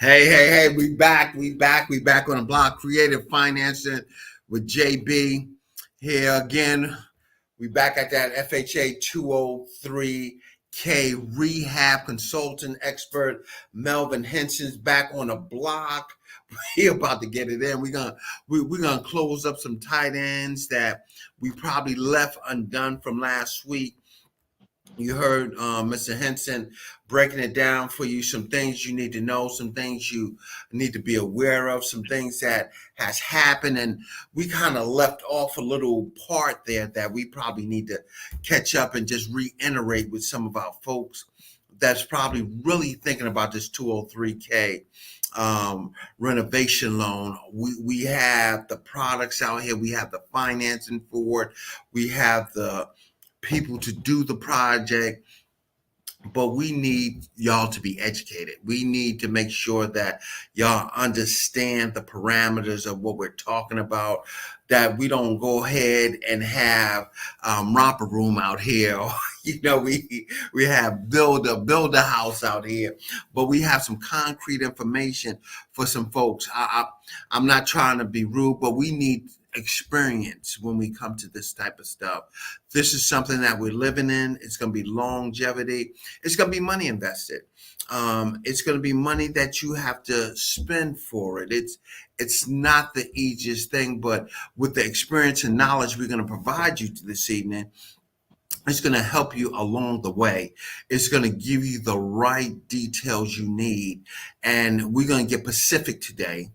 Hey, we back on the block. Creative financing with JB here again. We back at that FHA 203K rehab consultant expert. Melvin Henson's back on the block. He about to get it in. We're gonna close up some tight ends that we probably left undone from last week. You heard Mr. Henson breaking it down for you, some things you need to know, some things you need to be aware of, some things that has happened. And we kind of left off a little part there that we probably need to catch up and just reiterate with some of our folks that's probably really thinking about this 203K renovation loan. We have the products out here. We have the financing for it. We have the people to do the project, but we need y'all to be educated. We need to make sure that y'all understand the parameters of what we're talking about, that we don't go ahead and have romper room out here. We have build a house out here, but we have some concrete information for some folks. I'm not trying to be rude, but we need experience when we come to this type of stuff. This is something that we're living in. It's going to be longevity. It's going to be money invested. It's going to be money that you have to spend for it. It's not the easiest thing, but with the experience and knowledge we're going to provide you this evening, it's going to help you along the way. It's going to give you the right details you need. And we're going to get specific today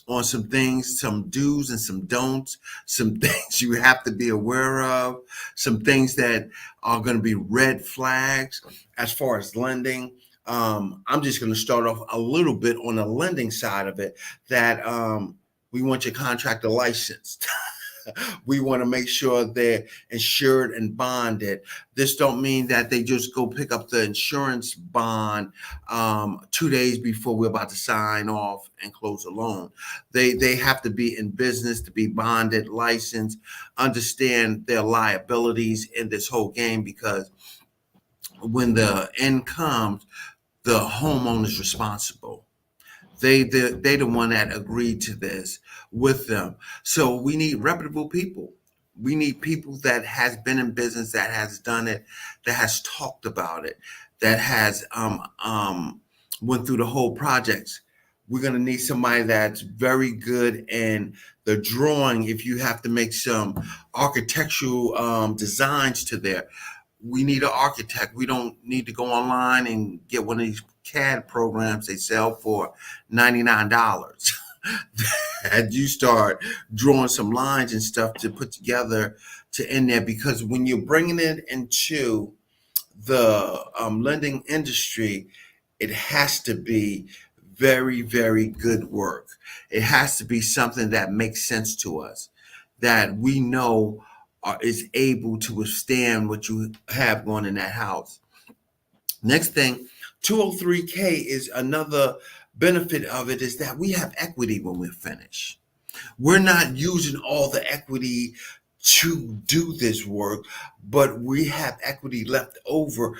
on some things, some do's and some don'ts, some things you have to be aware of, some things that are going to be red flags as far as lending. I'm just going to start off a little bit on the lending side of it, that we want your contractor licensed. We want to make sure they're insured and bonded. This don't mean that they just go pick up the insurance bond 2 days before we're about to sign off and close a loan. They have to be in business to be bonded, licensed, understand their liabilities in this whole game, because when the end comes, the homeowner's responsible. They the one that agreed to this with them. So we need reputable people. We need people that has been in business, that has done it, that has talked about it, that has went through the whole projects. We're gonna need somebody that's very good in the drawing. If you have to make some architectural designs to there, we need an architect. We don't need to go online and get one of these CAD programs they sell for $99. And you start drawing some lines and stuff to put together to in there, because when you're bringing it into the lending industry, it has to be very, very good work. It has to be something that makes sense to us, that we know is able to withstand what you have going in that house. Next thing, 203K is another benefit of it, is that we have equity when we're finished. We're not using all the equity to do this work, but we have equity left over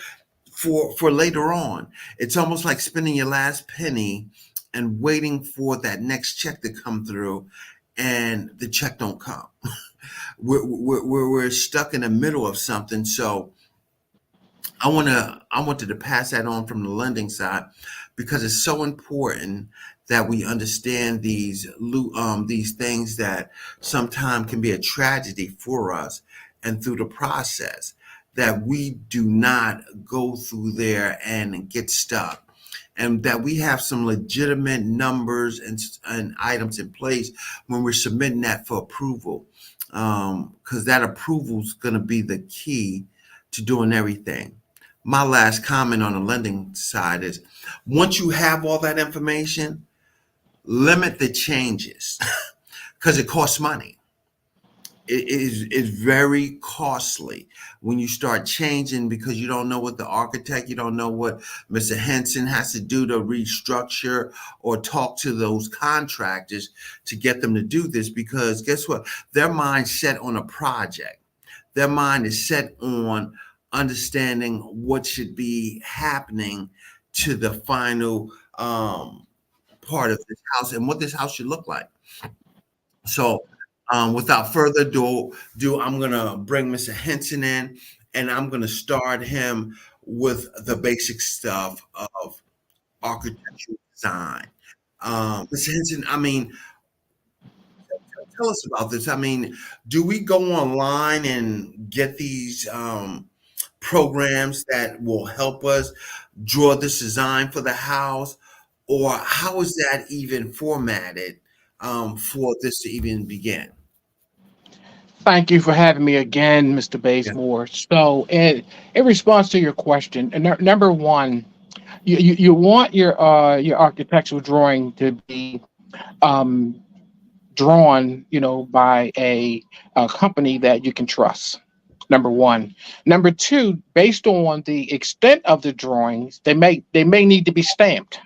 for later on. It's almost like spending your last penny and waiting for that next check to come through, and the check don't come. We're stuck in the middle of something. So I wanted to pass that on from the lending side, because it's so important that we understand these things that sometimes can be a tragedy for us, and through the process, that we do not go through there and get stuck, and that we have some legitimate numbers and items in place when we're submitting that for approval, because that approval is going to be the key to doing everything. My last comment on the lending side is, once you have all that information, limit the changes because it costs money. It is very costly when you start changing, because you don't know what the architect, you don't know what Mr. Henson has to do to restructure or talk to those contractors to get them to do this. Because guess what? Their mind's set on a project. Their mind is set on understanding what should be happening to the final part of this house and what this house should look like. So, without further ado, I'm gonna bring Mr. Henson in, and I'm gonna start him with the basic stuff of architectural design. Mr. Henson, I mean, tell us about this. I mean, do we go online and get these programs that will help us draw this design for the house, or how is that even formatted for this to even begin? Thank you for having me again, Mr. Yeah. Bazemore. So, in response to your question, number one, you want your architectural drawing to be um, drawn, by a company that you can trust. Number one. Number two, based on the extent of the drawings, they may need to be stamped.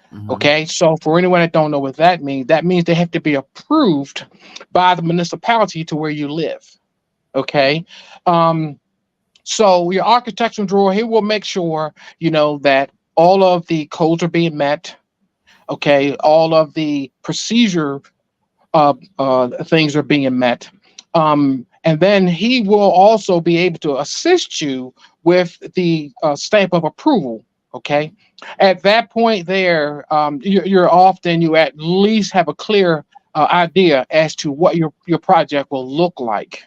Hmm. Okay, so for anyone that don't know what that means they have to be approved by the municipality to where you live. Okay. Um, so your architectural drawer, he will make sure, that all of the codes are being met. Okay. All of the procedure things are being met. And then he will also be able to assist you with the stamp of approval. Okay. At that point, there, you at least have a clear idea as to what your project will look like.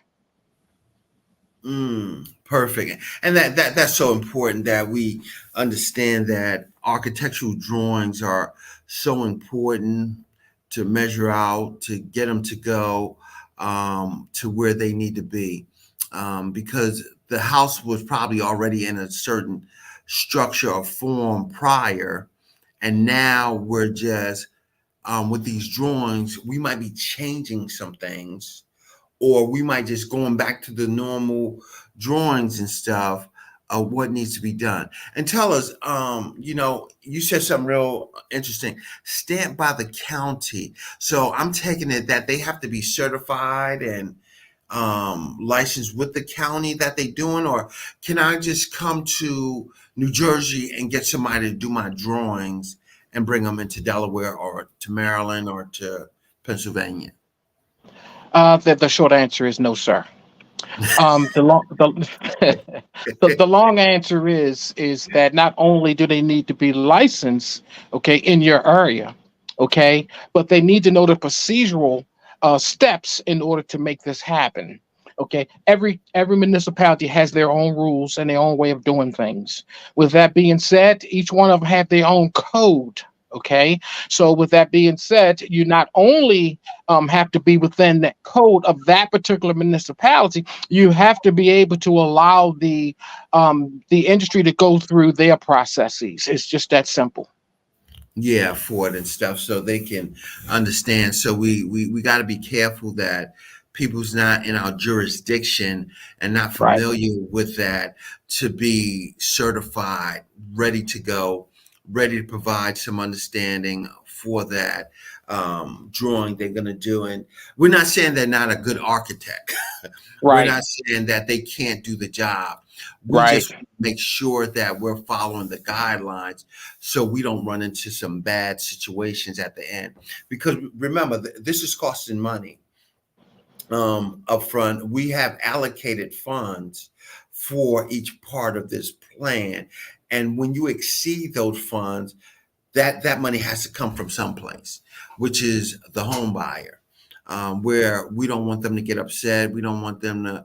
Perfect. And that's so important that we understand that architectural drawings are so important to measure out, to get them to go to where they need to be. Because the house was probably already in a certain structure or form prior, and now we're just with these drawings, we might be changing some things, or we might just going back to the normal drawings and stuff of what needs to be done. And tell us, you said something real interesting. Stamped by the county. So I'm taking it that they have to be certified and licensed with the county that they doing, or can I just come to New Jersey and get somebody to do my drawings and bring them into Delaware or to Maryland or to Pennsylvania? The short answer is no, sir. The long the long answer is that not only do they need to be licensed, okay, in your area, okay, but they need to know the procedural steps in order to make this happen. Okay, every municipality has their own rules and their own way of doing things. With that being said, each one of them have their own code. Okay, so with that being said, you not only have to be within that code of that particular municipality, you have to be able to allow the industry to go through their processes. It's just that simple. Yeah, for it and stuff, so they can understand. So we got to be careful that people's not in our jurisdiction and not Right. familiar with that to be certified, ready to go, ready to provide some understanding for that drawing they're going to do. And we're not saying they're not a good architect. We're Right. not saying that they can't do the job. We Right. just make sure that we're following the guidelines so we don't run into some bad situations at the end. Because remember, this is costing money up front. We have allocated funds for each part of this plan. And when you exceed those funds, that money has to come from someplace, which is the home buyer. Where we don't want them to get upset. We don't want them to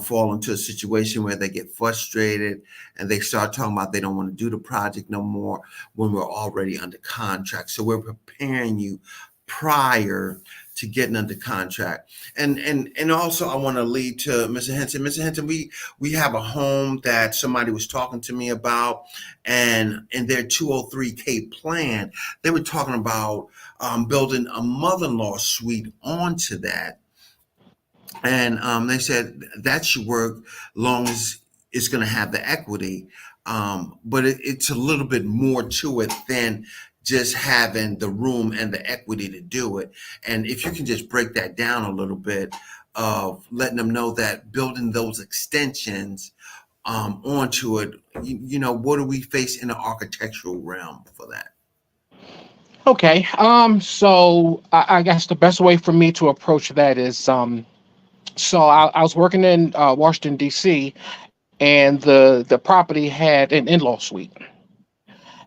fall into a situation where they get frustrated and they start talking about they don't want to do the project no more when we're already under contract. So we're preparing you prior to getting under contract. And also I want to lead to Mr. Henson. Mr. Henson, we have a home that somebody was talking to me about, and in their 203K plan, they were talking about building a mother-in-law suite onto that. And they said that should work long as it's going to have the equity. But it's a little bit more to it than just having the room and the equity to do it. And if you can just break that down a little bit of letting them know that building those extensions onto it, what do we face in the architectural realm for that? Okay. So I guess the best way for me to approach that is so I was working in Washington D.C. and the property had an in-law suite,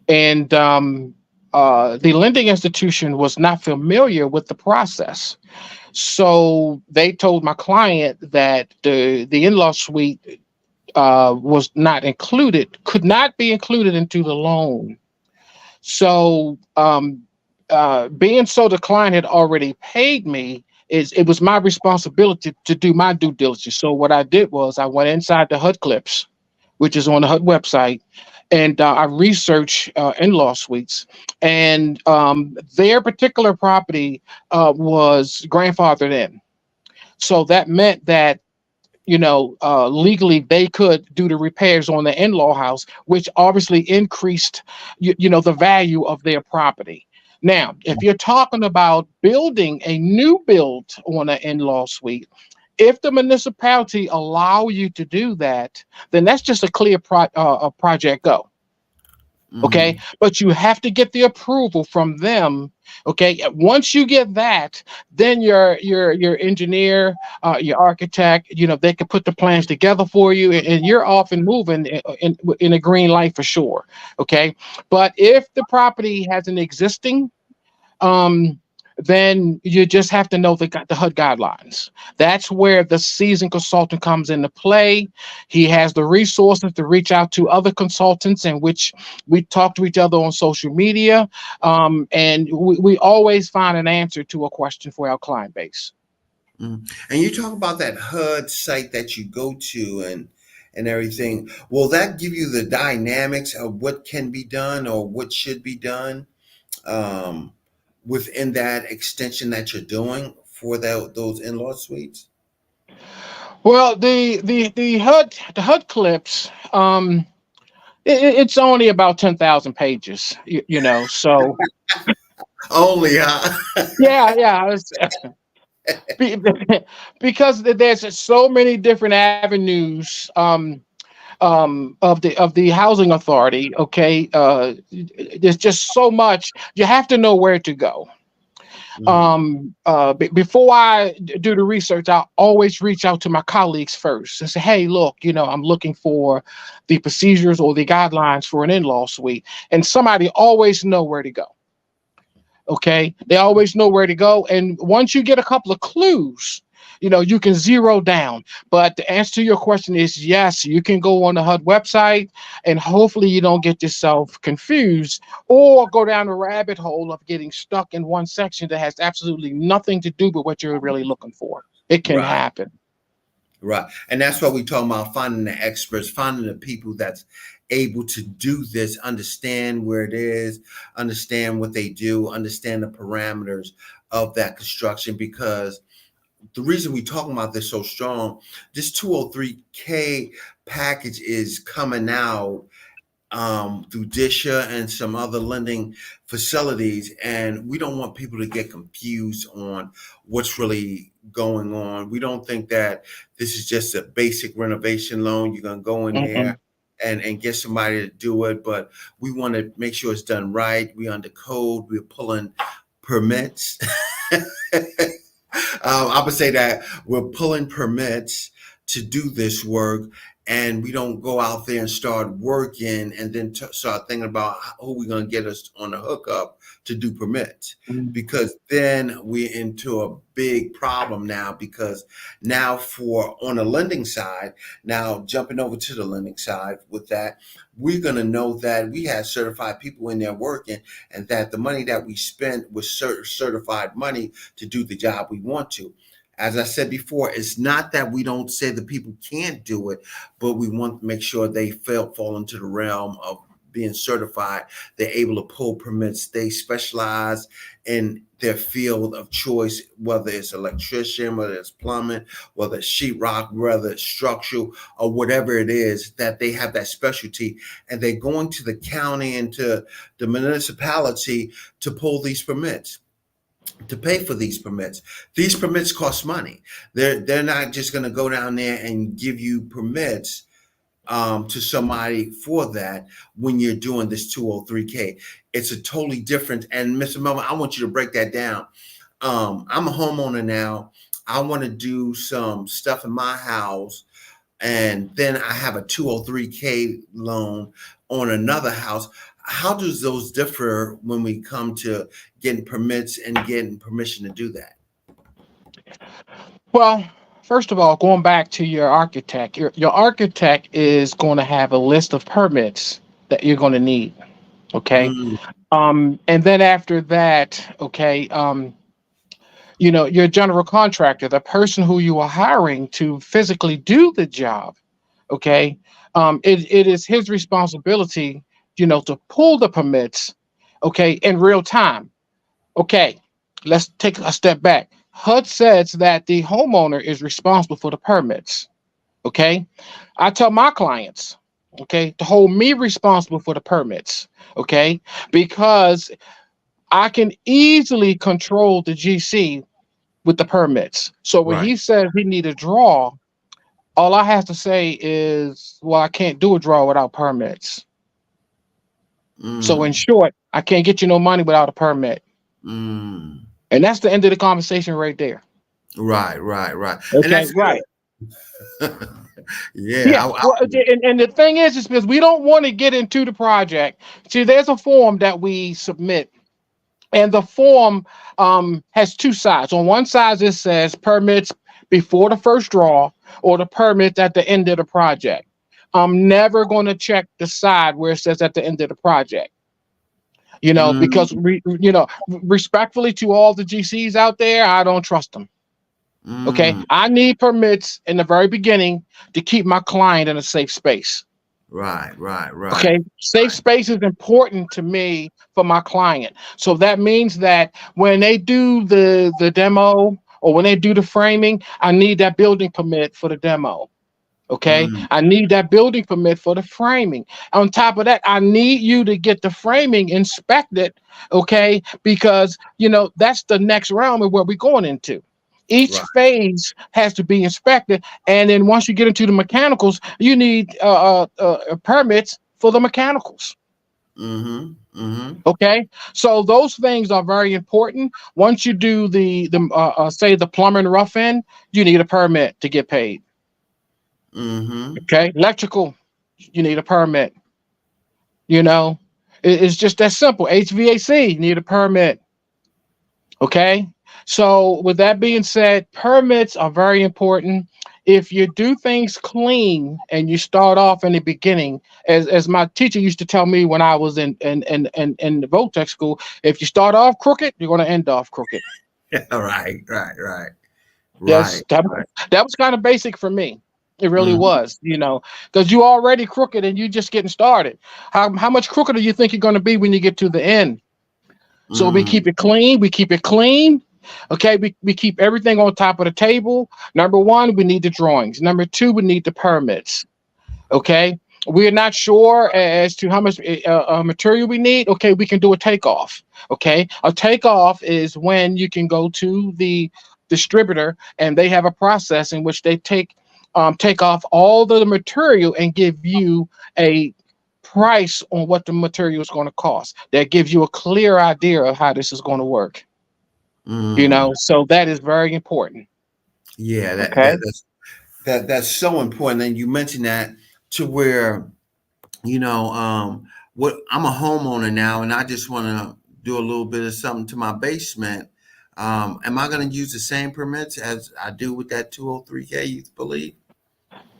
and the lending institution was not familiar with the process. So they told my client that the in-law suite was not included, could not be included into the loan. So, being so the client had already paid me, is it was my responsibility to do my due diligence. So what I did was I went inside the HUD clips, which is on the HUD website, and I researched in-law suites, and their particular property was grandfathered in. So that meant that legally they could do the repairs on the in-law house, which obviously increased, the value of their property. Now, if you're talking about building a new build on an in-law suite, if the municipality allow you to do that, then that's just a clear a project go. Okay, Mm-hmm. but you have to get the approval from them. Okay, once you get that, then your engineer, your architect, they can put the plans together for you, and you're off and moving in a green light for sure. Okay, but if the property has an existing, um, then you just have to know the HUD guidelines. That's where the seasoned consultant comes into play. He has the resources to reach out to other consultants, in which we talk to each other on social media, and we always find an answer to a question for our client base. Mm. And you talk about that HUD site that you go to and everything. Will that give you the dynamics of what can be done or what should be done um, within that extension that you're doing for those in-law suites? Well, the HUD clips, it's only about 10,000 pages, so Only, huh? yeah, yeah. Be- because there's so many different avenues, of the housing authority. Okay, there's just so much. You have to know where to go. Mhm. Before I do the research, I always reach out to my colleagues first and say, hey, look, I'm looking for the procedures or the guidelines for an in-law suite, and somebody always know where to go. Okay, they always know where to go, and once you get a couple of clues, you can zero down. But the answer to your question is yes, you can go on the HUD website, and hopefully you don't get yourself confused or go down a rabbit hole of getting stuck in one section that has absolutely nothing to do with what you're really looking for. It can Right. happen. Right. And that's what we talking about, finding the experts, finding the people that's able to do this, understand where it is, understand what they do, understand the parameters of that construction. Because the reason we talking about this so strong, this 203K package is coming out through Disha and some other lending facilities. And we don't want people to get confused on what's really going on. We don't think that this is just a basic renovation loan. You're going to go in there Mm-mm. and get somebody to do it. But we want to make sure it's done right. We under code. We're pulling permits. I would say that we're pulling permits to do this work, and we don't go out there and start working and then start thinking about who we're going to get us on the hookup to do permits, because then we're into a big problem now. Because now, for on the lending side, now jumping over to the lending side with that, we're going to know that we have certified people in there working, and that the money that we spent was certified money to do the job we want to. As I said before, it's not that we don't say the people can't do it, but we want to make sure they fall into the realm of being certified. They're able to pull permits. They specialize in their field of choice, whether it's electrician, whether it's plumbing, whether it's sheetrock, whether it's structural, or whatever it is, that they have that specialty. And they're going to the county and to the municipality to pull these permits, to pay for these permits. These permits cost money. They're not just going to go down there and give you permits to somebody for that when you're doing this 203K. It's a totally different. And Mr. Melvin, I want you to break that down. I'm a homeowner now. I want to do some stuff in my house, and then I have a 203K loan on another house. How does those differ when we come to getting permits and getting permission to do that? Well, first of all, going back to your architect, your architect is going to have a list of permits that you're going to need. Okay. Mm, And then after that, okay, your general contractor, the person who you are hiring to physically do the job, okay, it is his responsibility, to pull the permits, okay, in real time. Okay, let's take a step back. HUD says that the homeowner is responsible for the permits. Okay, I tell my clients, okay, to hold me responsible for the permits. Okay, because I can easily control the GC with the permits. So when right. he says he need a draw, all I have to say is, well, I can't do a draw without permits. So in Mm, short, I can't get you no money without a permit. mm. And that's the end of the conversation right there. Right, right, right. And Okay, that's right. good. Yeah. Yeah. Well, and the thing is because we don't want to get into the project. See, there's a form that we submit, and the form has two sides. On one side, it says permits before the first draw or the permits at the end of the project. I'm never going to check the side where it says at the end of the project. Because mm, respectfully to all the GCs out there, I don't trust them. Okay, mm. I need permits in the very beginning to keep my client in a safe space. Right, right, right, Okay, safe right. space is important to me for my client. So that means that when they do the demo or when they do the framing, I need that building permit for the demo. Okay, Mm, I need that building permit for the framing. On top of that, I need you to get the framing inspected. Okay, because that's the next round of what we're going into. Each right. phase has to be inspected, and then once you get into the mechanicals, you need permits for the mechanicals. Mm-hmm. Mm-hmm. Okay, so those things are very important. Once you do the say the plumber and rough end, you need a permit to get paid. Mm-hmm. Okay, electrical, you need a permit. You know, it's just that simple. HVAC, need a permit. Okay. So, with that being said, permits are very important. If you do things clean and you start off in the beginning, as my teacher used to tell me when I was in the Votech school, if you start off crooked, you're going to end off crooked. Right, right, right, Yes, right, right. that was kind of basic for me. It really Mm-hmm. was, because you already crooked and you just getting started. How much crooked do you think you're going to be when you get to the end? So we Mm, keep it clean. We keep it clean. Okay, we keep everything on top of the table. Number one, we need the drawings. Number two, we need the permits. Okay, we're not sure as to how much material we need. Okay, we can do a takeoff. Okay, a takeoff is when you can go to the distributor and they have a process in which they take off all the material and give you a price on what the material is going to cost. That gives you a clear idea of how this is going to work. mm. So that is very important. Yeah, Okay. that's so important. And you mentioned that to where, you know, what I'm a homeowner now and I just want to do a little bit of something to my basement. Am I going to use the same permits as I do with that 203K, you believe?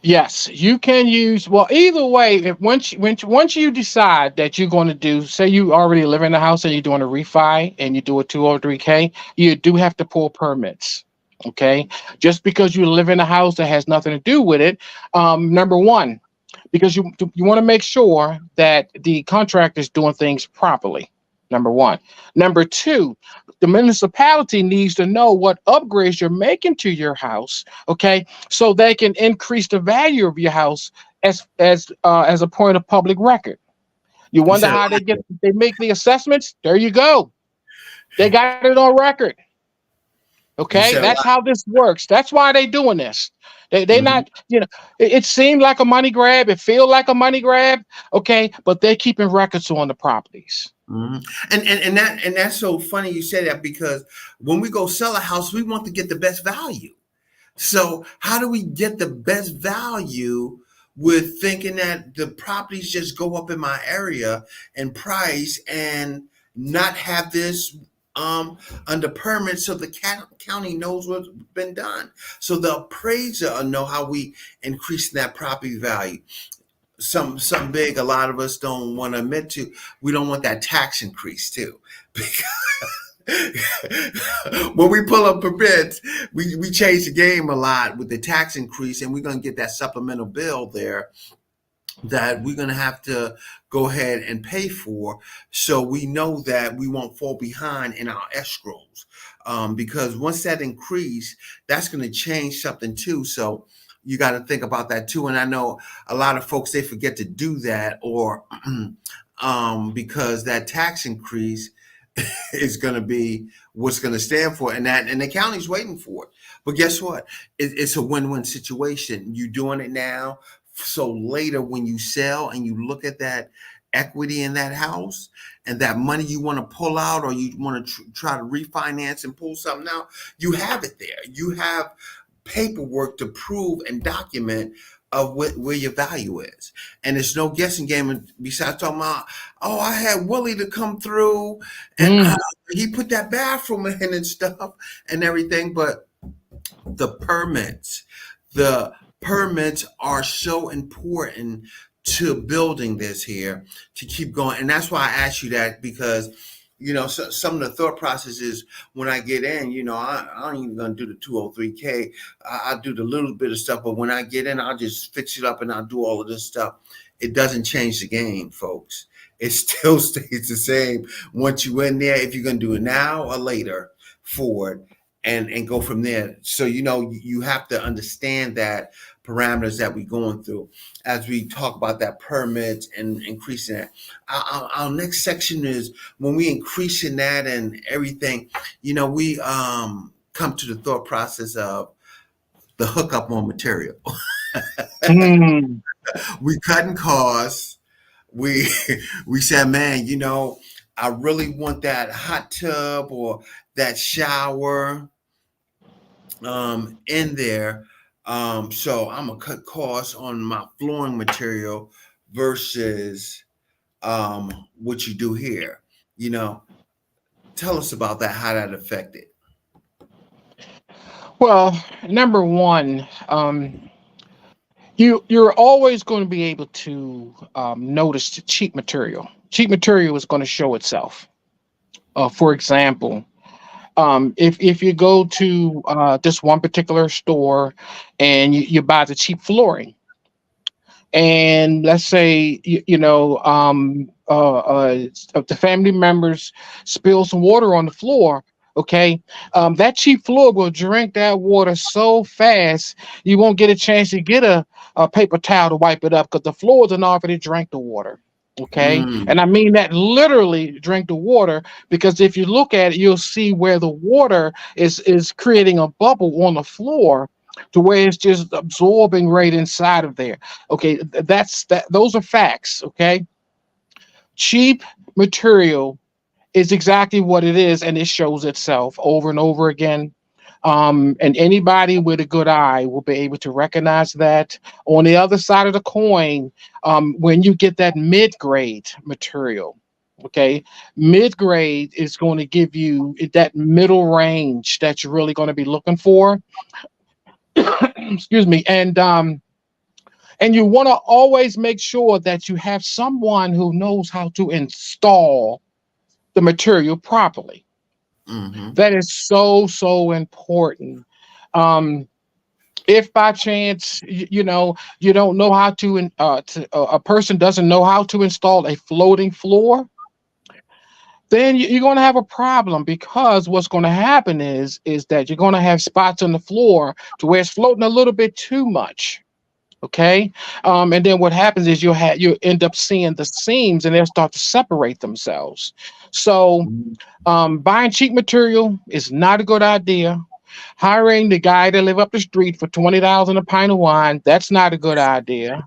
Yes, you can use. Well, either way, if once you decide that you're going to do, say you already live in the house and you're doing a refi and you do a 203K, you do have to pull permits. Okay, just because you live in a house that has nothing to do with it. Number one, because you want to make sure that the contractor is doing things properly. Number one. Number two, the municipality needs to know what upgrades you're making to your house. Okay, so they can increase the value of your house as a point of public record. You You wonder said, how they make the assessments? There you go. They got it on record. You Okay, said a that's lot. how this works. That's why they doing this. They Mhm. not, it seemed like a money grab. It feel like a money grab. Okay, but they're keeping records on the properties. Mhm. And that's so funny you say that because when we go sell a house, we want to get the best value. So how do we get the best value with thinking that the properties just go up in my area in price and not have this under permit so the county knows what's been done. So the appraiser will know how we increase that property value. Some big a lot of us don't want to admit to. We don't want that tax increase too. When we pull up permits, we change the game a lot with the tax increase, and we're going to get that supplemental bill there that we're going to have to go ahead and pay for. So we know that we won't fall behind in our escrows, because once that increase, that's going to change something too. So you got to think about that too. And I know a lot of folks, they forget to do that, or because that tax increase is going to be what's going to stand for, and the county's waiting for it. But guess what? It's a win-win situation. You doing it now, so later when you sell and you look at that equity in that house and that money you want to pull out, or you want to try to refinance and pull something out, you have it there. You have paperwork to prove and document of where your value is. And it's no guessing game. Besides talking about, oh, I had Willie to come through and Mm. he put that bathroom in and stuff and everything. But the permits, the permits are so important to building this here to keep going. And that's why I asked you that, because some of the thought processes when I get in, I ain't even gonna do the 203K. I'll do the little bit of stuff, but when I get in, I'll just fix it up and I'll do all of this stuff. It doesn't change the game, folks. It still stays the same once you in there, if you're gonna do it now or later for it, and go from there. So you have to understand that parameters that we're going through as we talk about that permits and increasing that. Our next section is when we increasing that and everything. We come to the thought process of the hookup on material. Mm. We cutting costs. We we said, man, I really want that hot tub or that shower in there. So I'm gonna cut costs on my flooring material versus what you do here. You know, Tell us about that, how that affected. Well, number one, you're always going to be able to notice the cheap material. Cheap material is going to show itself. For example, if you go to this one particular store and you buy the cheap flooring, and let's say the family members spill some water on the floor. Okay, that cheap floor will drink that water so fast you won't get a chance to get a paper towel to wipe it up, because the floor done already drank the water. Okay, Mm, and I mean that literally, drink the water, because if you look at it, you'll see where the water is creating a bubble on the floor, to where it's just absorbing right inside of there. Okay, that's that. Those are facts. Okay, cheap material is exactly what it is, and it shows itself over and over again. And anybody with a good eye will be able to recognize that. On the other side of the coin, when you get that mid-grade material, okay, mid-grade is going to give you that middle range that you're really going to be looking for. Excuse me. And you want to always make sure that you have someone who knows how to install the material properly. mm-hmm, That is so important. Um, if by chance you don't know how a person doesn't know how to install a floating floor, then you're going to have a problem, because what's going to happen is that you're going to have spots on the floor to where it's floating a little bit too much. Okay, and then what happens is you end up seeing the seams, and they'll start to separate themselves. So buying cheap material is not a good idea. Hiring the guy to live up the street for $20 a pint of wine, that's not a good idea.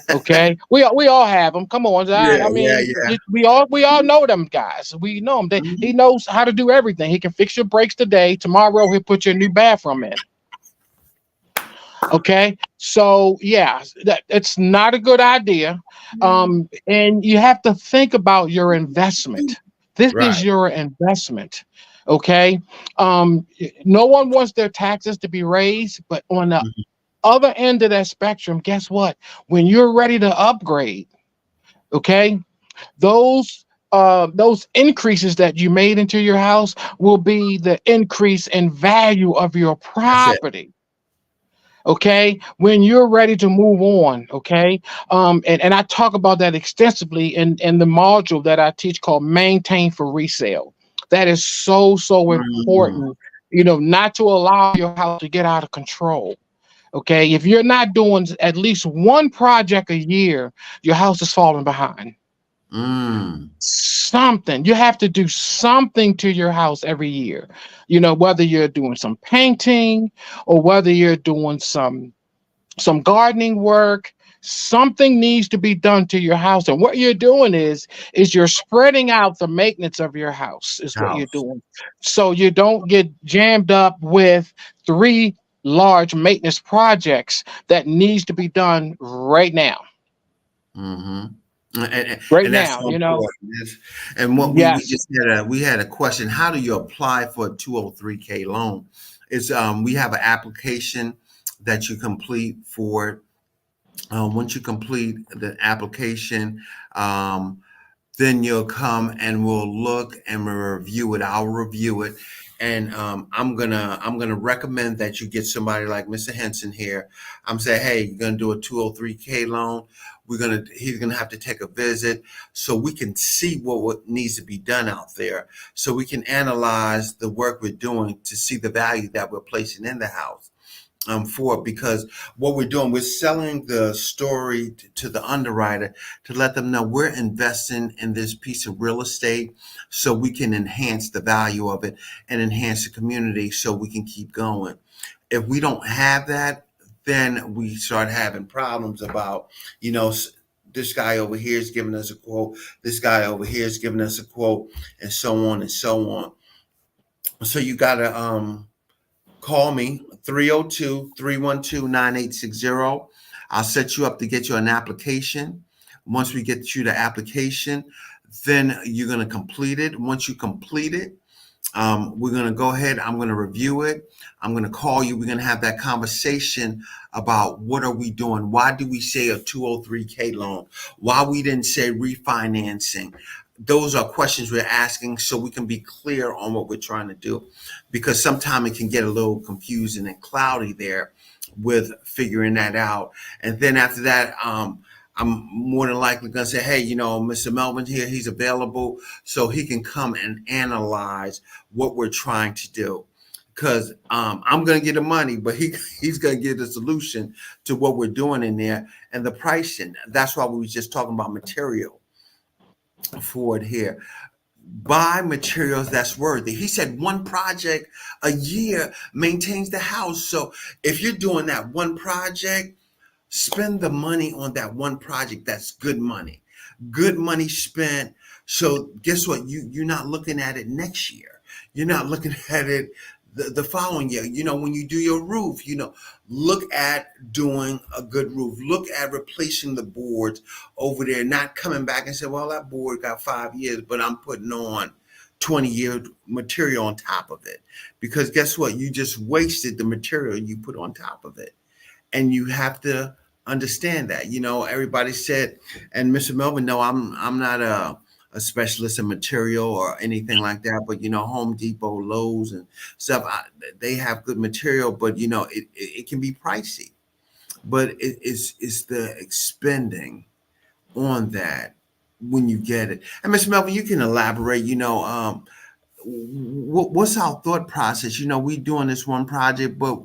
Okay, we all have them. Come on, Yeah, I yeah, mean, yeah. we all know them guys. We know him. He Mhm. knows how to do everything. He can fix your brakes today. Tomorrow he'll put your new bathroom in. Okay, so yeah, it's not a good idea. And you have to think about your investment. This is Right. your investment. Okay, no one wants their taxes to be raised, but on the Mhm. other end of that spectrum, guess what? When you're ready to upgrade, okay, those increases that you made into your house will be the increase in value of your That's it. property. Okay, when you're ready to move on. Okay, and I talk about that extensively in the module that I teach called maintain for resale. That is so Mm, important, not to allow your house to get out of control. Okay, if you're not doing at least one project a year, your house is falling behind. mm. Something you have to do something to your house every year, whether you're doing some painting or whether you're doing some gardening work. Something needs to be done to your house, and what you're doing is you're spreading out the maintenance of your house is what you're House. doing, so you don't get jammed up with three large maintenance projects that needs to be done right now. Hmm. And, Right and that's now, so important. And what we yes. just had a question. How do you apply for a 203K loan? It's we have an application that you complete for it. Once you complete the application, um, then you'll come and we'll look and we'll review it. I'll review it, and I'm gonna recommend that you get somebody like Mr. Henson here. I'm saying, hey, you're gonna do a 203K loan. He's gonna have to take a visit so we can see what needs to be done out there, so we can analyze the work we're doing to see the value that we're placing in the house for it, because what we're doing, we're selling the story to the underwriter to let them know we're investing in this piece of real estate so we can enhance the value of it and enhance the community so we can keep going. If we don't have that, then we start having problems about, you know, this guy over here is giving us a quote, this guy over here is giving us a quote, and so on and so on. So you got to call me 302-312-9860. I'll set you up to get you an application. Once we get you the application, then you're going to complete it. Once you complete it, we're going to go ahead. I'm going to review it. I'm going to call you. We're going to have that conversation about what are we doing? Why do we say a 203K loan? Why we didn't say refinancing? Those are questions we're asking so we can be clear on what we're trying to do, because sometimes it can get a little confusing and cloudy there with figuring that out. And then after that, I'm more than likely going to say, hey, Mr. Melvin here, he's available so he can come and analyze what we're trying to do. Because I'm going to get the money, but he's going to get the solution to what we're doing in there and the pricing. That's why we was just talking about material for it here. Buy materials that's worthy. He said one project a year maintains the house. So if you're doing that one project, spend the money on that one project. That's good money spent. So guess what, you're not looking at it next year, you're not looking at it the following year. When you do your roof, look at doing a good roof, look at replacing the boards over there, not coming back and say, well, that board got 5 years but I'm putting on 20-year material on top of it, because guess what, you just wasted the material you put on top of it. And you have to understand that. Everybody said, and Mr. Melvin, no, I'm not a specialist in material or anything like that, but Home Depot, Lowe's, and stuff, they have good material, but it can be pricey. But it's the expending on that when you get it. And Mr. Melvin, you can elaborate. What's our thought process? We doing this one project, but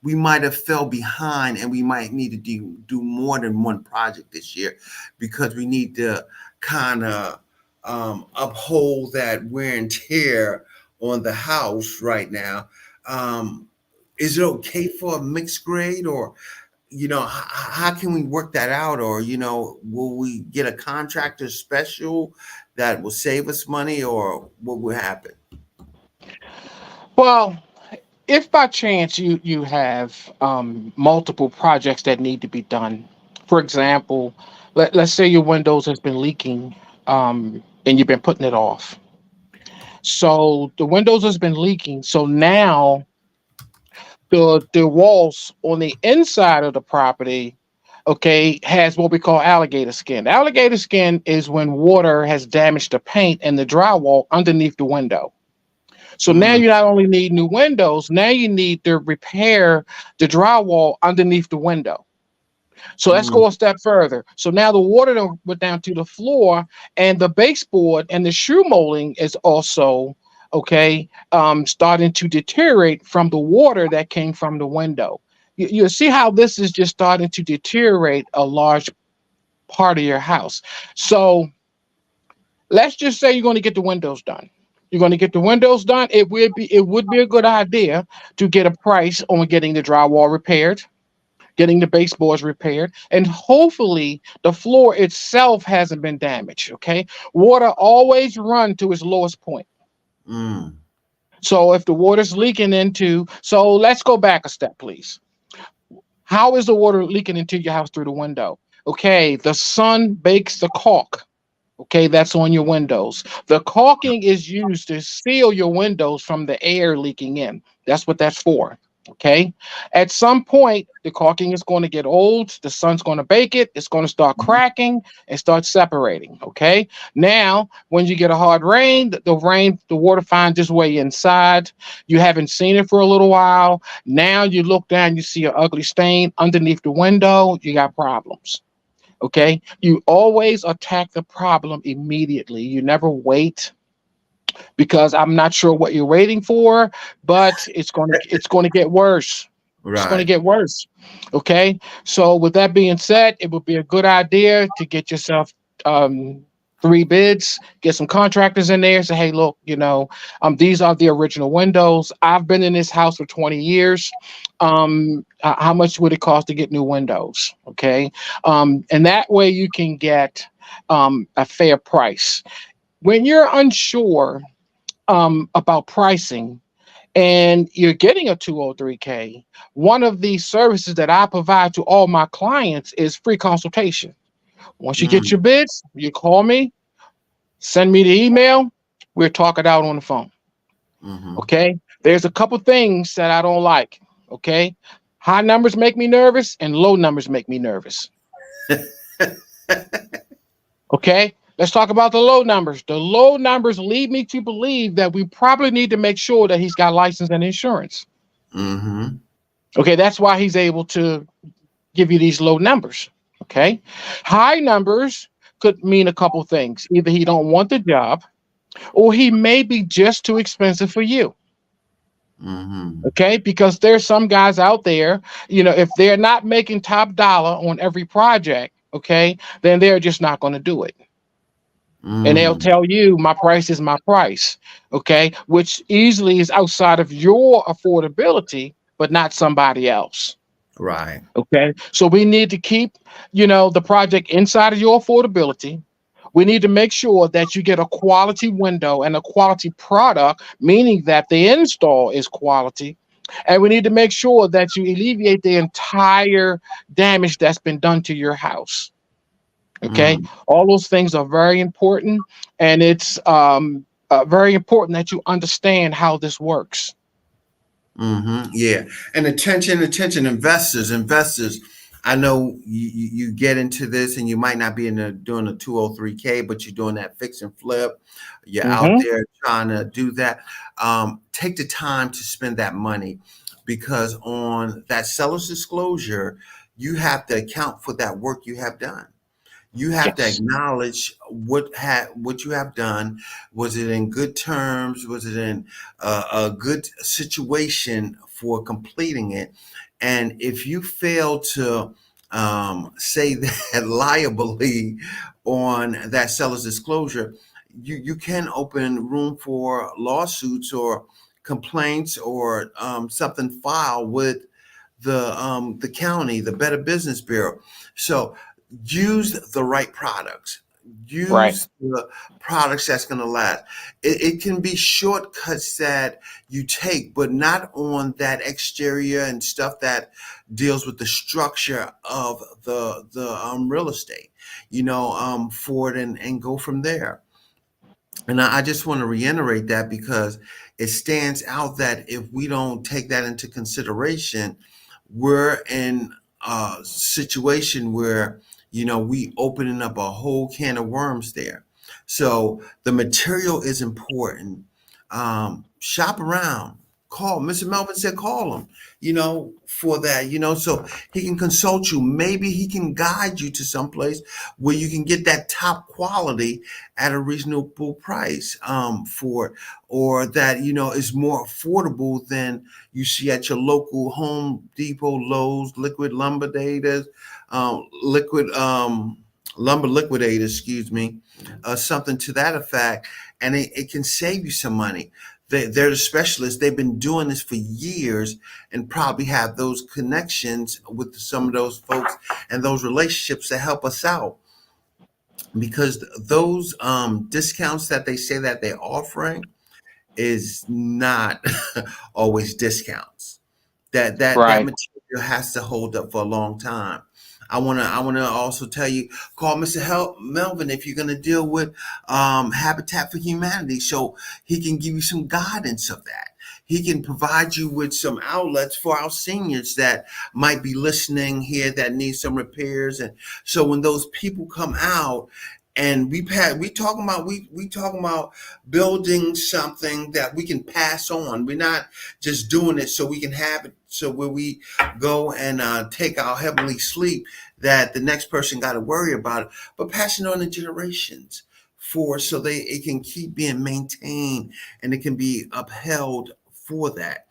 we might have fell behind and we might need to do more than one project this year, because we need to kind of uphold that wear and tear on the house right now. is it okay for a mixed grade, or how can we work that out, or will we get a contractor special that will save us money, or what will happen? Well, if by chance you have multiple projects that need to be done, for example, let's say your windows has been leaking, and you've been putting it off. So the windows has been leaking. So now the walls on the inside of the property, okay, has what we call alligator skin. Alligator skin is when water has damaged the paint and the drywall underneath the window. So now Mm, you not only need new windows, now you need to repair the drywall underneath the window. So let's mm, go a step further. So now the water went down to the floor, and the baseboard and the shoe molding is also okay, starting to deteriorate from the water that came from the window. You see how this is just starting to deteriorate a large part of your house. So let's just say you're going to get the windows done. You're going to get the windows done. It would be a good idea to get a price on getting the drywall repaired, getting the baseboards repaired, and hopefully the floor itself hasn't been damaged. Okay, water always run to its lowest point. mm, So if the water's leaking into, so let's go back a step, please. How is the water leaking into your house through the window? Okay, the sun bakes the caulk. Okay, that's on your windows. The caulking is used to seal your windows from the air leaking in. That's what that's for. Okay, at some point, the caulking is going to get old. The sun's going to bake it. It's going to start cracking and start separating. Okay, now when you get a hard rain, the water finds its way inside. You haven't seen it for a little while. Now you look down, you see an ugly stain underneath the window. You got problems. Okay, you always attack the problem immediately. You never wait, because I'm not sure what you're waiting for, but it's going to get worse. It's going to right. get worse. Okay, so with that being said, it would be a good idea to get yourself um, three bids, get some contractors in there. Say, hey, look, these are the original windows. I've been in this house for 20 years. How much would it cost to get new windows? Okay, and that way you can get a fair price. When you're unsure about pricing and you're getting a 203K, one of the services that I provide to all my clients is free consultation. Once you get Mm, your bids, you call me, send me the email, we'll talk it out on the phone. mm-hmm. Okay. There's a couple things that I don't like. Okay. High numbers make me nervous and low numbers make me nervous. Okay. Let's talk about the low numbers. The low numbers lead me to believe that we probably need to make sure that he's got license and insurance. Mm-hmm. Okay. That's why he's able to give you these low numbers. Okay. High numbers could mean a couple things. Either he don't want the job, or he may be just too expensive for you. Mm-hmm. Okay, because there's some guys out there, if they're not making top dollar on every project, okay, then they're just not going to do it. And they'll Mm, tell you my price is my price. Okay, which easily is outside of your affordability, but not somebody else. right. Okay, so we need to keep, the project inside of your affordability. We need to make sure that you get a quality window and a quality product, meaning that the install is quality. And we need to make sure that you alleviate the entire damage that's been done to your house. Okay. Mm. All those things are very important. And it's very important that you understand how this works. Hmm. Yeah, and attention, investors. I know you get into this, and you might not be doing a 203K, but you're doing that fix and flip. You're out Hmm. there trying to do that. Take the time to spend that money, because on that seller's disclosure, you have to account for that work you have done. You have to Yes. acknowledge what you have done. Was it in good terms? Was it in a good situation for completing it? And if you fail to say that liably on that seller's disclosure, you can open room for lawsuits or complaints or something filed with the county, the Better Business Bureau. So use the right products. Right. Use the products that's going to last. It can be shortcuts that you take, but not on that exterior and stuff that deals with the structure of the real estate. For it and go from there. And I just want to reiterate that because it stands out that if we don't take that into consideration, we're in a situation where, we opening up a whole can of worms there. So the material is important. Shop around. Call. Mr. Melvin said call him, for that, so he can consult you. Maybe he can guide you to someplace where you can get that top quality at a reasonable price for it, or that is more affordable than you see at your local Home Depot, Lowe's, liquid lumber liquidators, excuse me, something to that effect, and it can save you some money. They're the specialists. They've been doing this for years and probably have those connections with some of those folks and those relationships to help us out, because those discounts that they say that they're offering is not always discounts. That Right. material has to hold up for a long time. I wanna also tell you, call Mr. Melvin if you're gonna deal with Habitat for Humanity, so he can give you some guidance of that. He can provide you with some outlets for our seniors that might be listening here that need some repairs, and so when those people come out. And we talking about building something that we can pass on. We're not just doing it so we can have it. So where we go and take our heavenly sleep, that the next person got to worry about it, but passing on the generations for so it can keep being maintained and it can be upheld for that.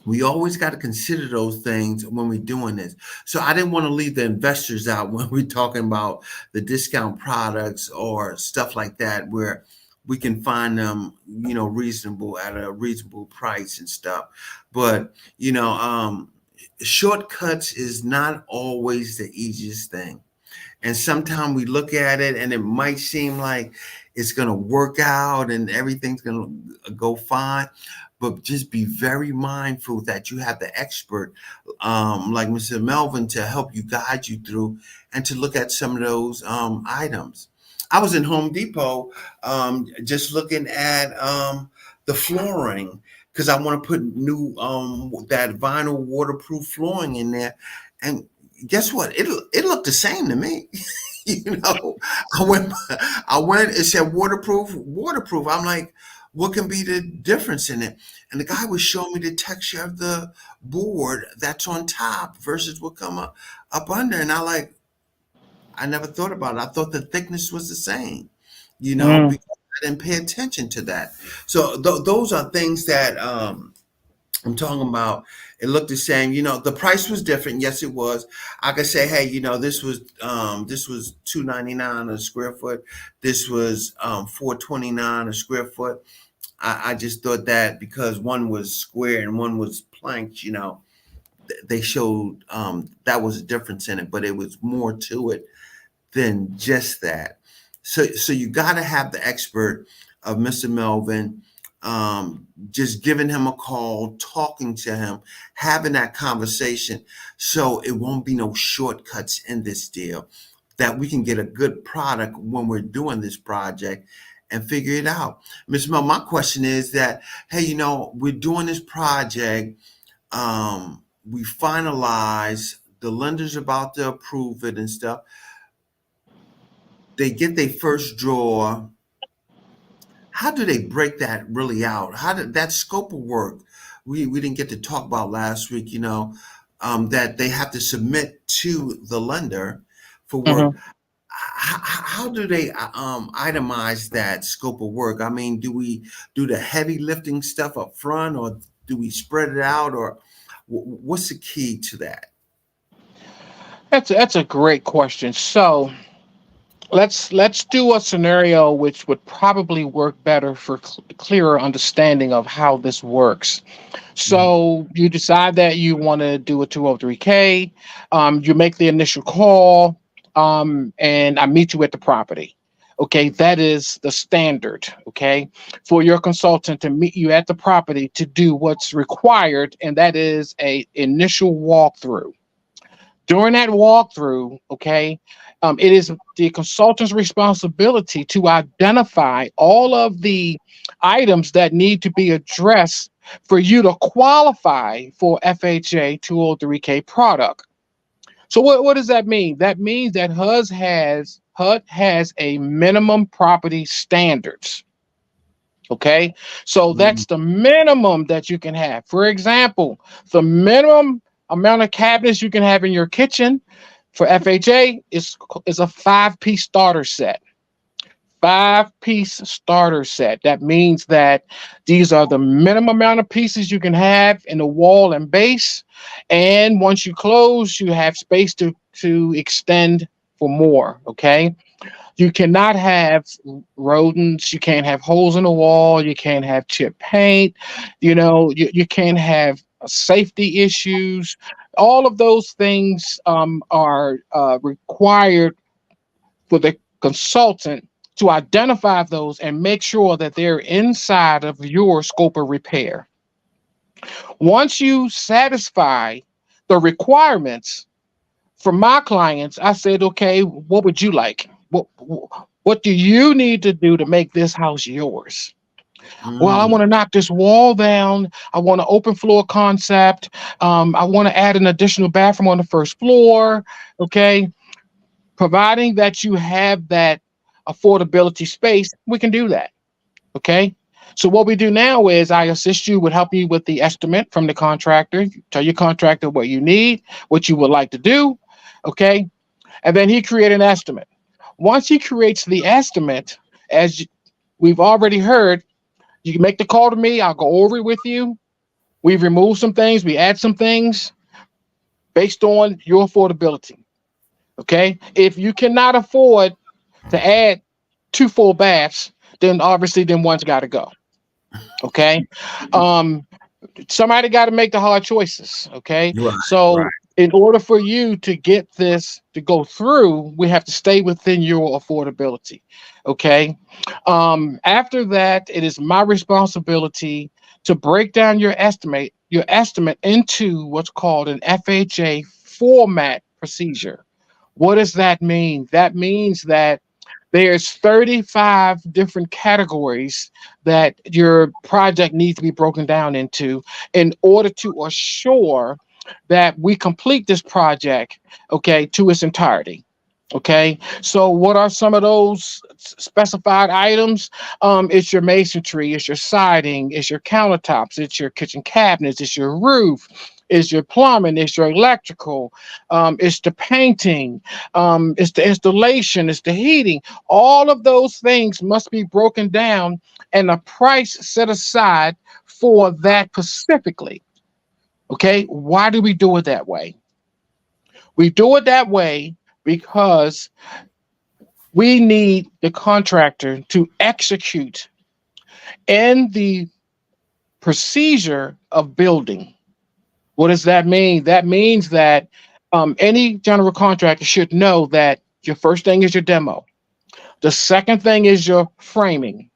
We always got to consider those things when we're doing this. So I didn't want to leave the investors out when we're talking about the discount products or stuff like that, where we can find them, reasonable at a reasonable price and stuff. But shortcuts is not always the easiest thing. And sometimes we look at it and it might seem like it's going to work out and everything's going to go fine. But just be very mindful that you have the expert, like Mr. Melvin, to help you guide you through and to look at some of those items. I was in Home Depot just looking at the flooring because I want to put new that vinyl waterproof flooring in there. And guess what? It looked the same to me. you know, I went. It said waterproof. I'm like, what can be the difference in it? And the guy was showing me the texture of the board that's on top versus what come up under, and I never thought about it. I thought the thickness was the same, Mm. because I didn't pay attention to that. So those are things that I'm talking about. It looked the same. The price was different. Yes, it was. I could say, hey, this was $299 a square foot. This was $429 a square foot. I just thought that because one was square and one was planked, they showed that was a difference in it, but it was more to it than just that. So you got to have the expert of Mr. Melvin, just giving him a call, talking to him, having that conversation, so it won't be no shortcuts in this deal. That we can get a good product when we're doing this project and figure it out. Mr. Mel, my question is that, hey, we're doing this project. We finalize, the lender's about to approve it and stuff. They get their first draw. How do they break that really out? How did that scope of work we didn't get to talk about last week, that they have to submit to the lender for work. Hmm. How do they itemize that scope of work? I mean, do we do the heavy lifting stuff up front, or do we spread it out, or what's the key to that? That's a great question. So Let's do a scenario which would probably work better for clearer understanding of how this works. Mhm. So you decide that you want to do a 203K. You make the initial call, and I meet you at the property. Okay, that is the standard. Okay, for your consultant to meet you at the property to do what's required, and that is a initial walkthrough. During that walkthrough, okay, it is the consultant's responsibility to identify all of the items that need to be addressed for you to qualify for FHA 203K product. So what does that mean? That means that HUD has a minimum property standards. Okay. So Mhm. that's the minimum that you can have. For example, the minimum amount of cabinets you can have in your kitchen for FHA is a 5 piece starter set. 5 piece starter set. That means that these are the minimum amount of pieces you can have in the wall and base. And once you close, you have space to extend for more. Okay. You cannot have rodents. You can't have holes in the wall. You can't have chip paint. You can't have safety issues. All of those things are required for the consultant to identify those and make sure that they're inside of your scope of repair. Once you satisfy the requirements for my clients, I said, okay, what would you like? What do you need to do to make this house yours? Well, I want Mm. to knock this wall down. I want an open floor concept. I want to add an additional bathroom on the first floor. Okay. Providing that you have that affordability space, we can do that. Okay. So what we do now is I assist you with helping you with the estimate from the contractor. You tell your contractor what you need, what you would like to do. Okay. And then he create an estimate. Once he creates the estimate, as we've already heard, you can make the call to me. I'll go over it with you. We remove some things, we add some things based on your affordability. Okay. If you cannot afford to add 2 full baths, then obviously then one's got to go. Okay. Um, Somebody got to make the hard choices. Okay. Right, So right. in order for you to get this to go through, we have to stay within your affordability. Okay. After that, it is my responsibility to break down your estimate into what's called an FHA format procedure. What does that mean? That means that there's 35 different categories that your project needs to be broken down into in order to assure that we complete this project, okay, to its entirety. Okay, so what are some of those specified items? It's your masonry, it's your siding, it's your countertops, it's your kitchen cabinets, it's your roof, it's your plumbing, it's your electrical, it's the painting, it's the installation, it's the heating. All of those things must be broken down and a price set aside for that specifically. Okay, why do we do it that way? We do it that way because we need the contractor to execute in the procedure of building. What does that mean? That means that any general contractor should know that your first thing is your demo. The second thing is your framing.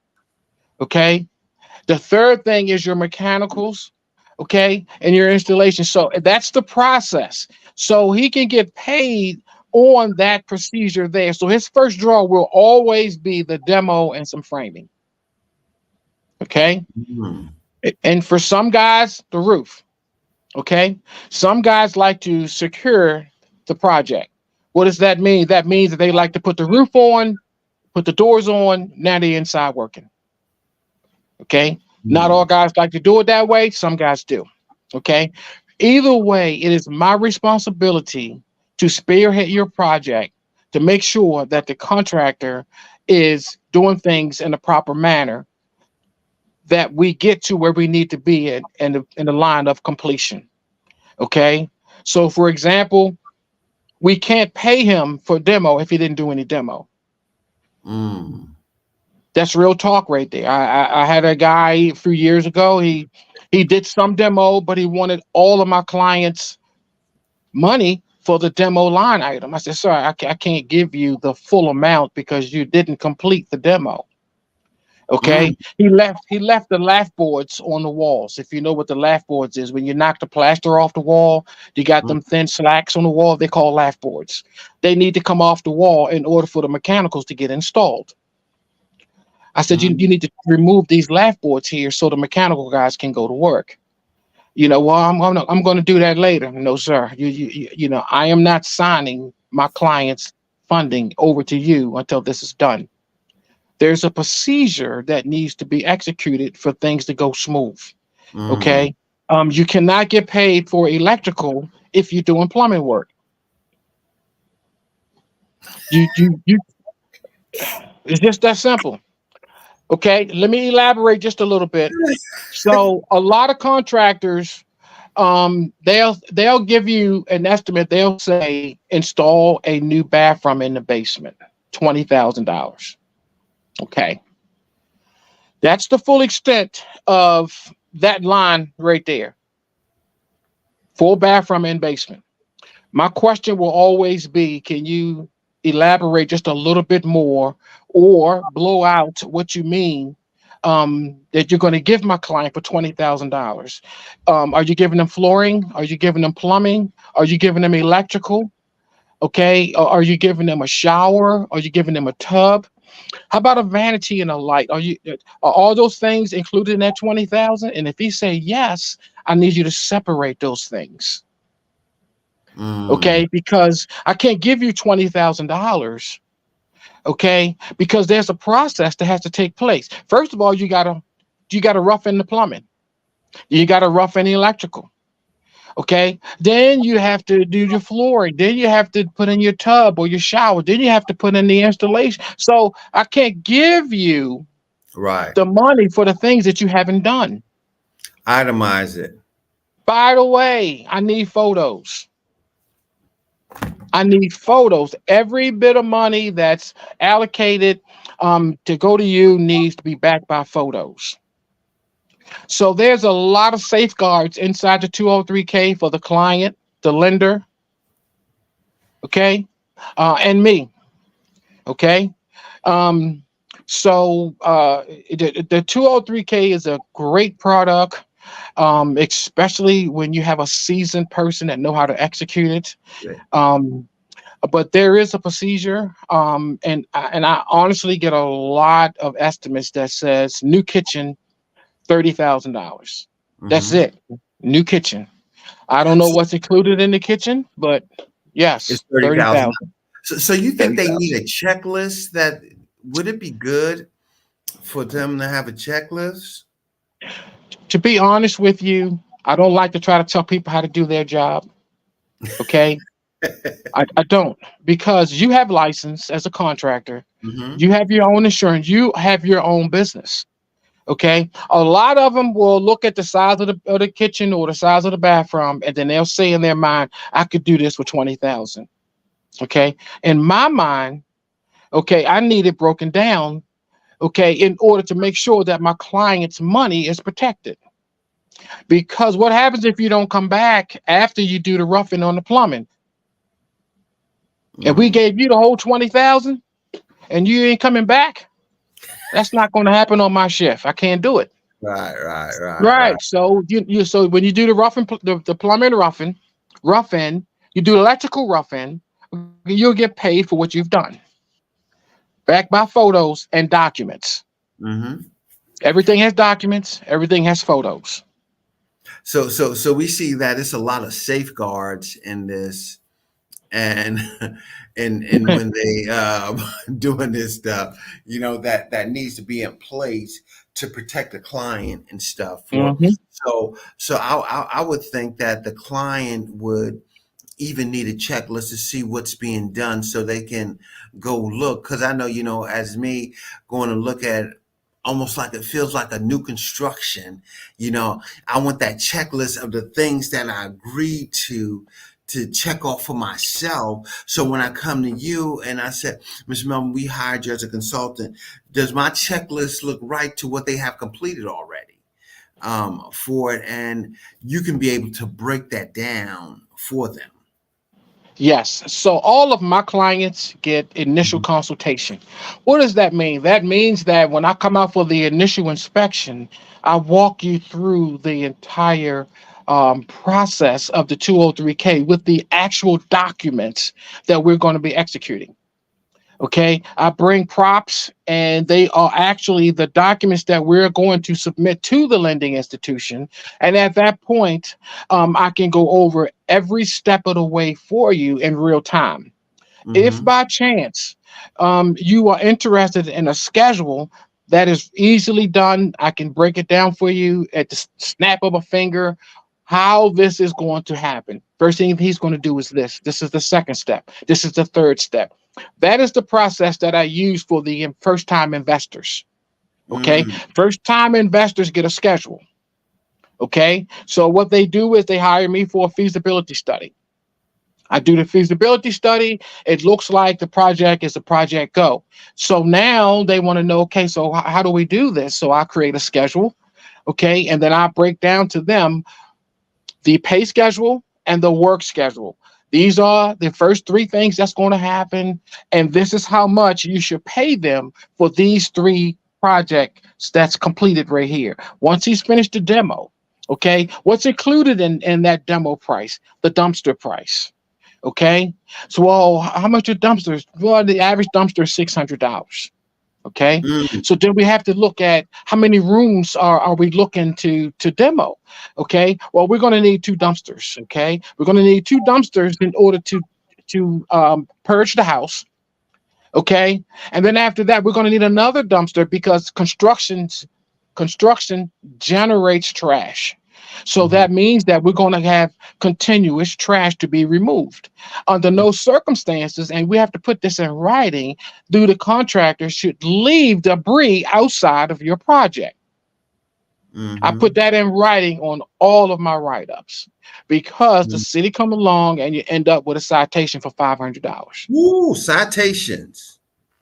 Okay. The third thing is your mechanicals. Okay. And your installation. So that's the process. So he can get paid on that procedure there. So his first draw will always be the demo and some framing. Okay. Mm. And for some guys, the roof. Okay. Some guys like to secure the project. What does that mean? That means that they like to put the roof on, put the doors on. Now they're inside working. Okay. Not all Mm. guys like to do it that way. Some guys do. Okay. Either way, it is my responsibility to spearhead your project to make sure that the contractor is doing things in the proper manner that we get to where we need to be in the line of completion. Okay. So, for example, we can't pay him for demo if he didn't do any demo. Mm. That's real talk right there. I had a guy a few years ago. He did some demo, but he wanted all of my clients' money for the demo line item. I said, "Sir, I can't give you the full amount because you didn't complete the demo." Mm. Okay. He left the laugh boards on the walls. If you know what the laugh boards is, when you knock the plaster off the wall, you got Mm. them thin slacks on the wall. They call laugh boards. They need to come off the wall in order for the mechanicals to get installed. I said, you Mm. need to remove these laugh boards here so the mechanical guys can go to work. Well, I'm going to do that later. No, sir. I am not signing my client's funding over to you until this is done. There's a procedure that needs to be executed for things to go smooth. Mm. Okay. You cannot get paid for electrical if you're doing plumbing work. You it's just that simple. Okay. Let me elaborate just a little bit. So a lot of contractors, they'll give you an estimate. They'll say install a new bathroom in the basement, $20,000. Okay. That's the full extent of that line right there. Full bathroom and basement. My question will always be, can you elaborate just a little bit more or blow out what you mean, that you're going to give my client for $20,000? Are you giving them flooring? Are you giving them plumbing? Are you giving them electrical? Okay. Are you giving them a shower? Are you giving them a tub? How about a vanity and a light? Are all those things included in that 20,000? And if he say yes, I need you to separate those things. Mm. Okay, because I can't give you $20,000. Okay, because there's a process that has to take place. First of all, you gotta rough in the plumbing. You gotta rough in the electrical. Okay, then you have to do your flooring. Then you have to put in your tub or your shower. Then you have to put in the installation. So I can't give you Right. the money for the things that you haven't done. Itemize it. By the way, I need photos. I need photos. Every bit of money that's allocated to go to you needs to be backed by photos. So there's a lot of safeguards inside the 203K for the client, the lender, okay, and me, okay. Um, the 203K is a great product, especially when you have a seasoned person that know how to execute it. Right. Um, but there is a procedure, and I honestly get a lot of estimates that says new kitchen, $30,000. That's Mm-hmm. it. New kitchen. I don't know So what's included in the kitchen, but it's yes, 30,000. 30,000. So you think they 30,000. need a checklist? That would it be good for them to have a checklist? To be honest with you, I don't like to try to tell people how to do their job. Okay. I don't, because you have license as a contractor, Mm-hmm. you have your own insurance, you have your own business. Okay. A lot of them will look at the size of the kitchen or the size of the bathroom, and then they'll say in their mind, I could do this for 20,000. Okay. In my mind, okay, I need it broken down. Okay. In order to make sure that my client's money is protected. Because what happens if you don't come back after you do the roughing on the plumbing? And we Mm. gave you the whole 20,000 and you ain't coming back? That's not going to happen on my shift. I can't do it. Right, right, right, right. Right. So so when you do the roughing, the plumbing roughing, you do electrical roughing, you'll get paid for what you've done. Backed by photos and documents. Mm-hmm. Everything has documents. Everything has photos. So we see that it's a lot of safeguards in this, and and when they doing this stuff, that needs to be in place to protect the client and stuff. For Hmm. so I would think that the client would even need a checklist to see what's being done so they can go look. Because I know, as me going to look at almost like it feels like a new construction, I want that checklist of the things that I agreed to check off for myself. So when I come to you and I said, Mr. Melvin, we hired you as a consultant. Does my checklist look right to what they have completed already for it? And you can be able to break that down for them. Yes. So all of my clients get initial Mhm. consultation. What does that mean? That means that when I come out for the initial inspection, I walk you through the entire process of the 203K with the actual documents that we're going to be executing. Okay, I bring props, and they are actually the documents that we're going to submit to the lending institution. And at that point, I can go over every step of the way for you in real time. If Mm-hmm. by chance you are interested in a schedule that is easily done, I can break it down for you at the snap of a finger how this is going to happen. First thing he's going to do is this. This is the second step. This is the third step. That is the process that I use for the first time investors. Okay. Mm-hmm. First time investors get a schedule. Okay. So what they do is they hire me for a feasibility study. I do the feasibility study. It looks like the project is a project go. So now they want to know, okay, so how do we do this? So I create a schedule, okay, and then I break down to them the pay schedule and the work schedule. These are the first three things that's going to happen, and this is how much you should pay them for these three projects that's completed right here. Once he's finished the demo, okay, what's included in that demo price? The dumpster price. Okay. So, well, how much are dumpsters? Well, the average dumpster is $600. Okay. Mm-hmm. So then we have to look at how many rooms are we looking to demo. Okay. Well, we're going to need two dumpsters. Okay. We're going to need two dumpsters in order to purge the house. Okay. And then after that, we're going to need another dumpster because construction generates trash. So Mm-hmm. that means that we're going to have continuous trash to be removed. Under no circumstances, and we have to put this in writing, do the contractor should leave debris outside of your project. I put Mm-hmm. that in writing on all of my write-ups because the city come along and you end up with a citation for $500. Woo, citations.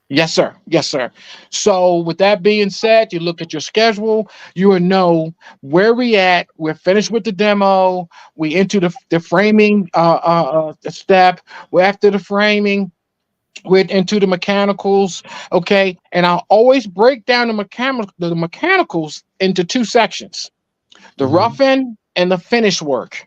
Yes, sir. Yes, sir. So, with that being said, you look at your schedule, you will know where we at. We're finished with the demo. We into the framing step. We're after the framing. We're into the mechanicals. Okay, and I'll always break down the mechanicals into two sections: the Mm-hmm. rough end and the finish work.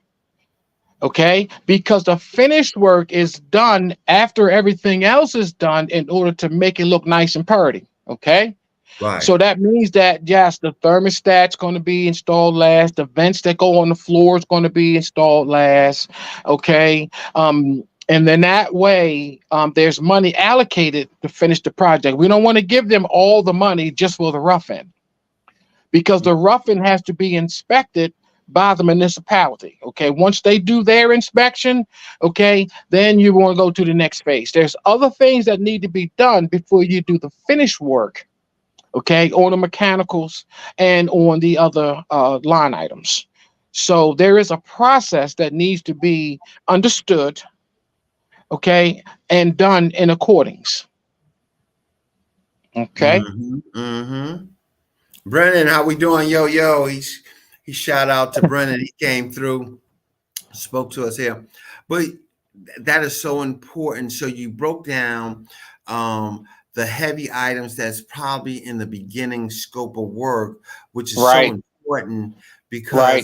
Okay, because the finished work is done after everything else is done in order to make it look nice and pretty. Okay, Right. so that means that yes, the thermostat's going to be installed last, the vents that go on the floor is going to be installed last. Okay, and then that way there's money allocated to finish the project. We don't want to give them all the money just for the rough end because the roughing has to be inspected by the municipality. Okay, once they do their inspection, okay, then you want to go to the next phase. There's other things that need to be done before you do the finish work. Okay, on the mechanicals and on the other line items. So there is a process that needs to be understood, okay, and done in accordance. Okay. Mm-hmm. Mm-hmm. Brennan, how we doing? Yo, yo. He shout out to Brennan. He came through, spoke to us here. But that is so important. So you broke down the heavy items that's probably in the beginning scope of work, which is so Right. important because Right.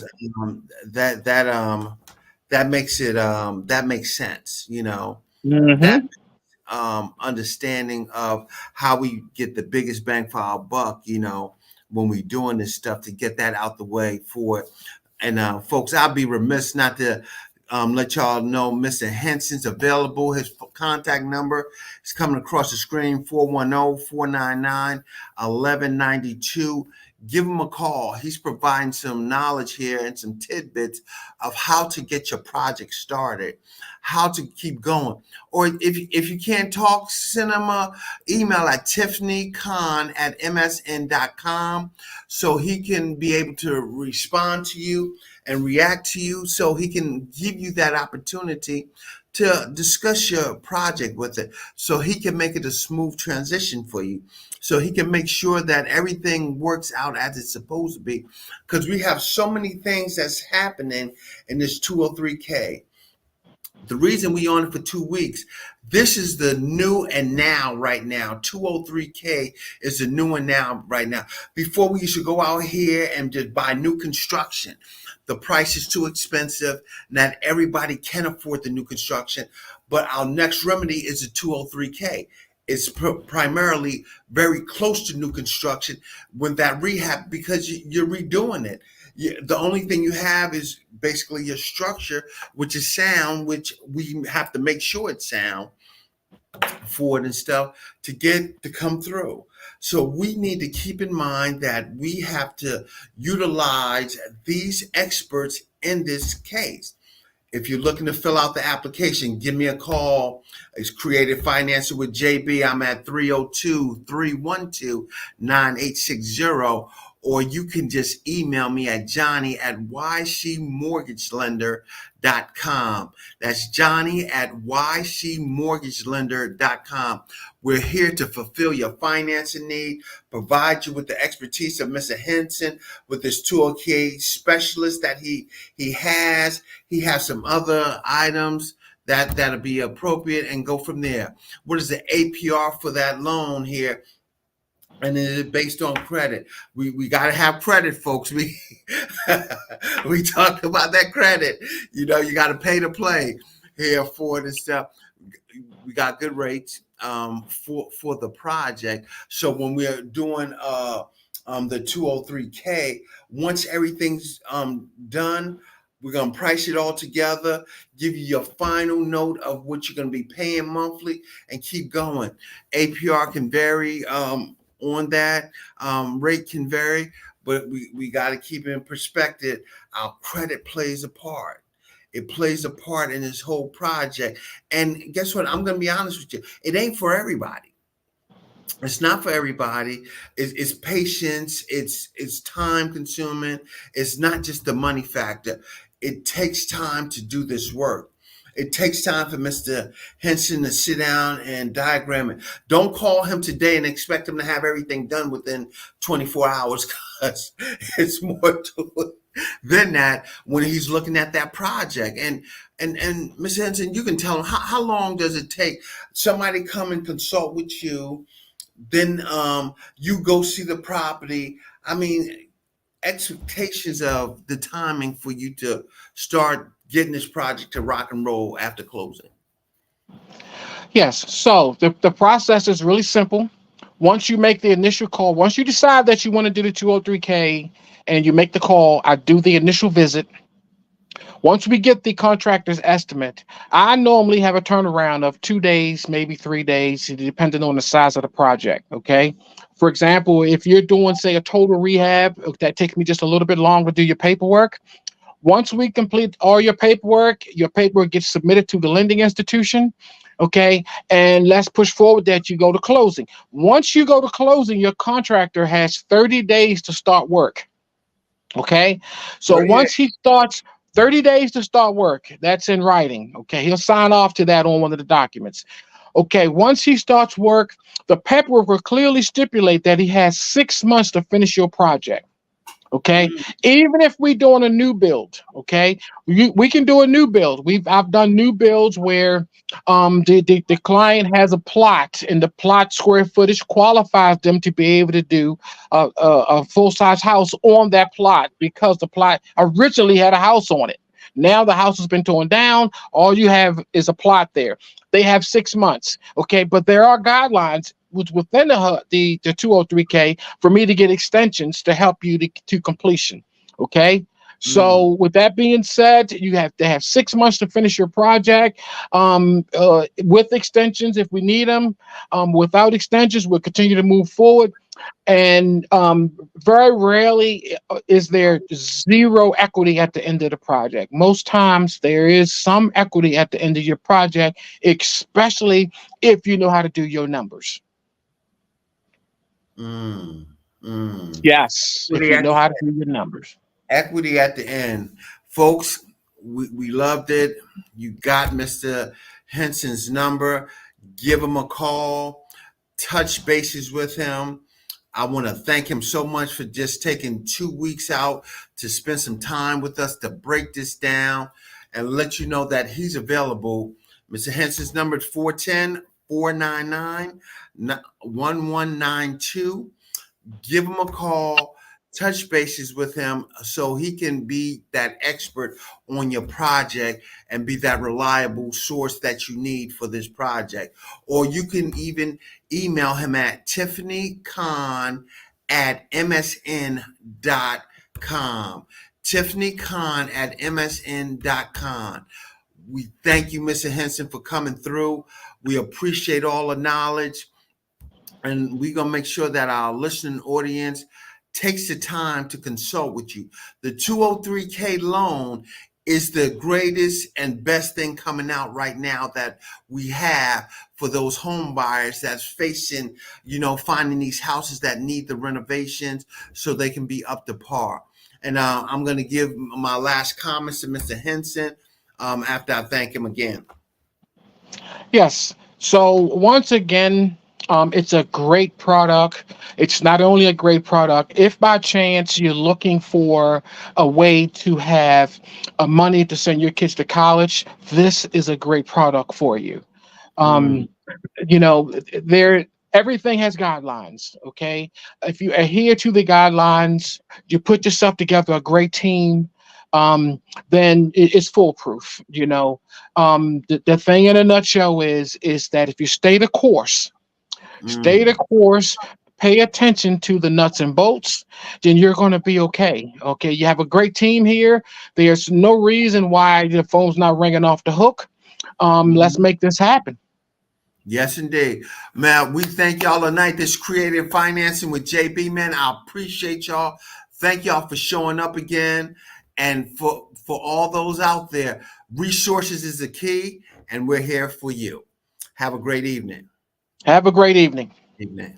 that makes sense, you know. That Mm-hmm. understanding of how we get the biggest bang for our buck, you know, when we doing this stuff to get that out the way for it. And folks, I'll be remiss not to let y'all know Mr. Henson's available. His contact number is coming across the screen, 410-499-1192. give him a call. He's providing some knowledge here and some tidbits of how to get your project started, how to keep going. Or if you can't talk, send him a email at tiffanycon@msn.com so he can be able to respond to you and react to you, so he can give you that opportunity to discuss your project with it, so he can make it a smooth transition for you, so he can make sure that everything works out as it's supposed to be, because we have so many things that's happening in this 203K. The reason we on it for 2 weeks, this is the new and now right now. 203K is the new and now right now. Before, we used to go out here and just buy new construction. The price is too expensive. Not everybody can afford the new construction, but our next remedy is a 203K. It's primarily very close to new construction with that rehab, because you're redoing it. The only thing you have is basically your structure, which is sound, which we have to make sure it's sound for it and stuff to get to come through. So we need to keep in mind that we have to utilize these experts in this case. If you're looking to fill out the application, give me a call. It's Creative Financing with JB. I'm at 302-312-9860. Or you can just email me at johnny@ycmortgagelender.com. That's johnny@ycmortgagelender.com. We're here to fulfill your financing need, provide you with the expertise of Mr. Henson with his 203K specialist that he has. He has some other items that'll be appropriate, and go from there. What is the APR for that loan here? And it is based on credit. We got to have credit, folks. We talk about that credit. You know, you got to pay to play here for it and stuff. We got good rates for the project. So when we're doing the 203K, once everything's done, we're going to price it all together, give you your final note of what you're going to be paying monthly, and keep going. APR can vary on that. Rate can vary, but we got to keep in perspective. Our credit plays a part. It plays a part in this whole project. And guess what? I'm going to be honest with you. It ain't for everybody. It's not for everybody. It's patience. It's time consuming. It's not just the money factor. It takes time to do this work. It takes time for Mr. Henson to sit down and diagram it. Don't call him today and expect him to have everything done within 24 hours, because it's more to it than that when he's looking at that project. And Mr. Henson, you can tell him how long does it take? Somebody come and consult with you, then you go see the property. I mean, expectations of the timing for you to start getting this project to rock and roll after closing. Yes. So the process is really simple. Once you make the initial call, once you decide that you want to do the 203K and you make the call, I do the initial visit. Once we get the contractor's estimate, I normally have a turnaround of 2 days, maybe 3 days, depending on the size of the project. Okay. For example, if you're doing, say, a total rehab, that takes me just a little bit longer to do your paperwork. Once we complete all your paperwork gets submitted to the lending institution. Okay. And let's push forward that you go to closing. Once you go to closing, your contractor has 30 days to start work. Okay. So once he starts, 30 days to start work, that's in writing. Okay. He'll sign off to that on one of the documents. Okay. Once he starts work, the paperwork will clearly stipulate that he has 6 months to finish your project. Okay. Even if we're doing a new build, okay, we can do a new build. I've done new builds where the client has a plot, and the plot square footage qualifies them to be able to do a full-size house on that plot, because the plot originally had a house on it. Now the house has been torn down. All you have is a plot there. They have 6 months. Okay. But there are guidelines within the 203K for me to get extensions to help you to completion. Okay. So with that being said, you have to have 6 months to finish your project, with extensions if we need them. Without extensions, we'll continue to move forward. And very rarely is there zero equity at the end of the project. Most times there is some equity at the end of your project, especially if you know how to do your numbers. Mm, mm. Yes, if Equity you at know the how to do your numbers. Equity at the end. Folks, we loved it. You got Mr. Henson's number. Give him a call, touch bases with him. I want to thank him so much for just taking 2 weeks out to spend some time with us to break this down and let you know that he's available. Mr. Henson's number is 410-499-1192. Give him a call, touch bases with him so he can be that expert on your project and be that reliable source that you need for this project. Or you can even email him at tiffanycon@msn.com. tiffanycon@msn.com. We thank you, Mr. Henson, for coming through. We appreciate all the knowledge, and we're going to make sure that our listening audience takes the time to consult with you. The 203K loan is the greatest and best thing coming out right now that we have for those home buyers that's facing, finding these houses that need the renovations so they can be up to par. And I'm going to give my last comments to Mr. Henson after I thank him again. Yes. So once again, it's a great product. It's not only a great product. If by chance you're looking for a way to have money to send your kids to college, this is a great product for you. Mm, Um, you know, there everything has guidelines. Okay, if you adhere to the guidelines, you put yourself together a great team. Then it's foolproof. The thing in a nutshell is that if you stay the mm. course, pay attention to the nuts and bolts, then you're going to be okay. Okay, you have a great team here. There's no reason why the phone's not ringing off the hook. Let's Mhm. make this happen. Yes, indeed. Man, we thank y'all tonight. This creative financing with JB, man. I appreciate y'all. Thank y'all for showing up again. And for all those out there, resources is the key, and we're here for you. Have a great evening. Have a great evening. Evening.